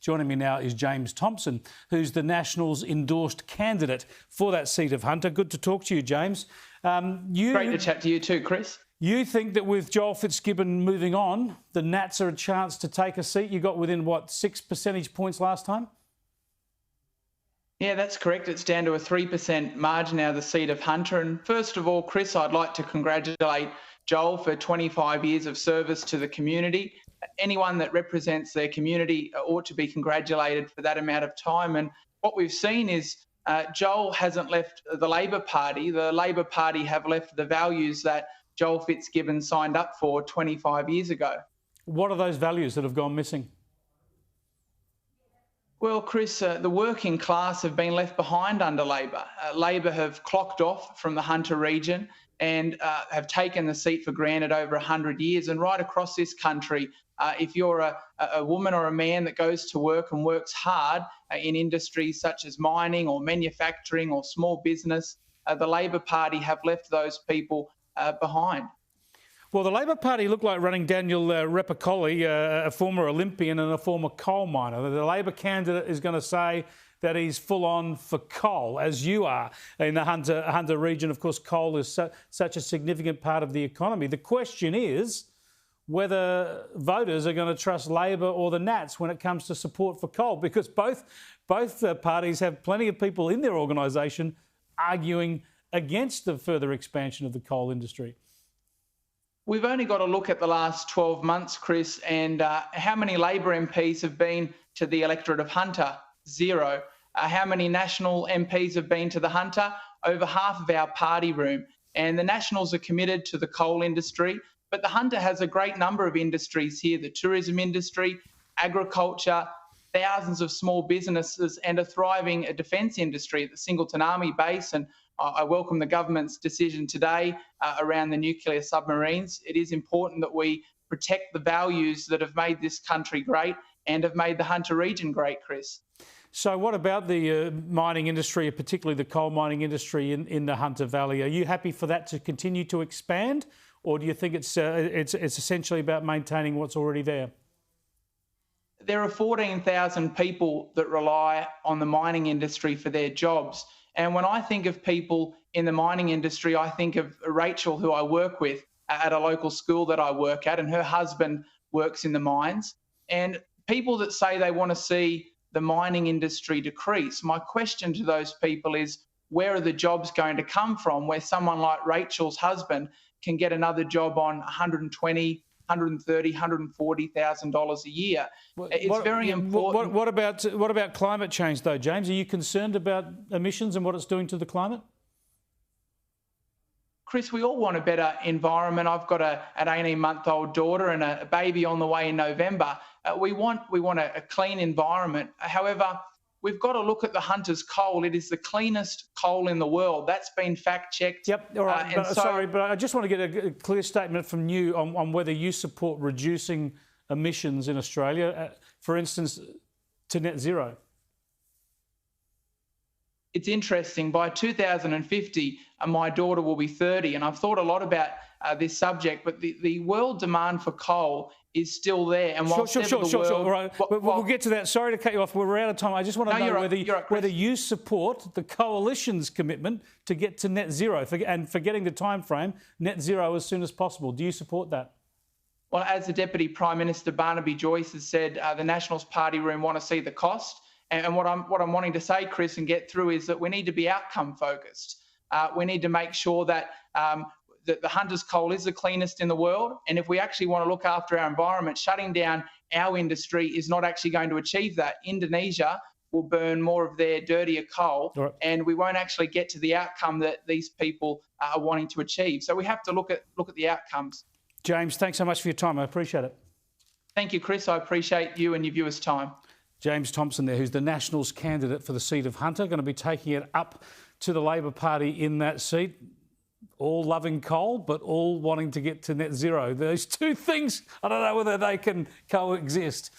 Joining me now is James Thomson, who's the Nationals' endorsed candidate for that seat of Hunter. Good to talk to you, James. Great to chat to you too, Chris. You think that with Joel Fitzgibbon moving on, the Nats are a chance to take a seat? You got within, what, 6 percentage points last time? Yeah, that's correct. It's down to a 3% margin now, the seat of Hunter. And first of all, Chris, I'd like to congratulate Joel for 25 years of service to the community. Anyone that represents their community ought to be congratulated for that amount of time. And what we've seen is Joel hasn't left the Labor Party. The Labor Party have left the values that Joel Fitzgibbon signed up for 25 years ago. What are those values that have gone missing? Well, Chris, the working class have been left behind under Labor. Labor have clocked off from the Hunter region and have taken the seat for granted over 100 years. And right across this country, if you're a woman or a man that goes to work and works hard in industries such as mining or manufacturing or small business, the Labor Party have left those people behind. Well, the Labor Party look like running Daniel Repicoli, a former Olympian and a former coal miner. The Labor candidate is going to say that he's full on for coal, as you are in the Hunter region. Of course, coal is such a significant part of the economy. The question is whether voters are going to trust Labor or the Nats when it comes to support for coal, because both parties have plenty of people in their organisation arguing against the further expansion of the coal industry. We've only got to look at the last 12 months, Chris, and how many Labor MPs have been to the electorate of Hunter? 0. How many National MPs have been to the Hunter? Over half of our party room. And the Nationals are committed to the coal industry, but the Hunter has a great number of industries here, the tourism industry, agriculture, thousands of small businesses, and a thriving defence industry at the Singleton Army Base. And I welcome the government's decision today around the nuclear submarines. It is important that we protect the values that have made this country great and have made the Hunter region great, Chris. So what about the mining industry, particularly the coal mining industry in the Hunter Valley? Are you happy for that to continue to expand, or do you think it's essentially about maintaining what's already there? There are 14,000 people that rely on the mining industry for their jobs. And when I think of people in the mining industry, I think of Rachel, who I work with at a local school that I work at, and her husband works in the mines. And people that say they want to see the mining industry decrease, my question to those people is, where are the jobs going to come from where someone like Rachel's husband can get another job on $120,000, $130,000, $140,000 a year? It's very important. What about climate change, though, James? Are you concerned about emissions and what it's doing to the climate? Chris, we all want a better environment. I've got an 18-month-old daughter and a baby on the way in November. We want a clean environment. However, we've got to look at the Hunter's coal. It is the cleanest coal in the world. That's been fact-checked. Yep, all right. Sorry, but I just want to get a clear statement from you on whether you support reducing emissions in Australia, for instance, to net zero. It's interesting. By 2050, my daughter will be 30, and I've thought a lot about this subject, but the world demand for coal is still there. And Sure. All right. We'll get to that. Sorry to cut you off. We're out of time. I just want to know whether you support the coalition's commitment to get to net zero and forgetting the time frame, net zero as soon as possible. Do you support that? Well, as the Deputy Prime Minister Barnaby Joyce has said, the Nationals party room want to see the cost. And what I'm wanting to say, Chris, and get through is that we need to be outcome focused. We need to make sure that that the Hunter's coal is the cleanest in the world. And if we actually want to look after our environment, shutting down our industry is not actually going to achieve that. Indonesia will burn more of their dirtier coal, right, and we won't actually get to the outcome that these people are wanting to achieve. So we have to look at the outcomes. James, thanks so much for your time. I appreciate it. Thank you, Chris. I appreciate you and your viewers' time. James Thomson there, who's the Nationals candidate for the seat of Hunter, going to be taking it up to the Labor Party in that seat. All loving coal, but all wanting to get to net zero. Those two things, I don't know whether they can coexist.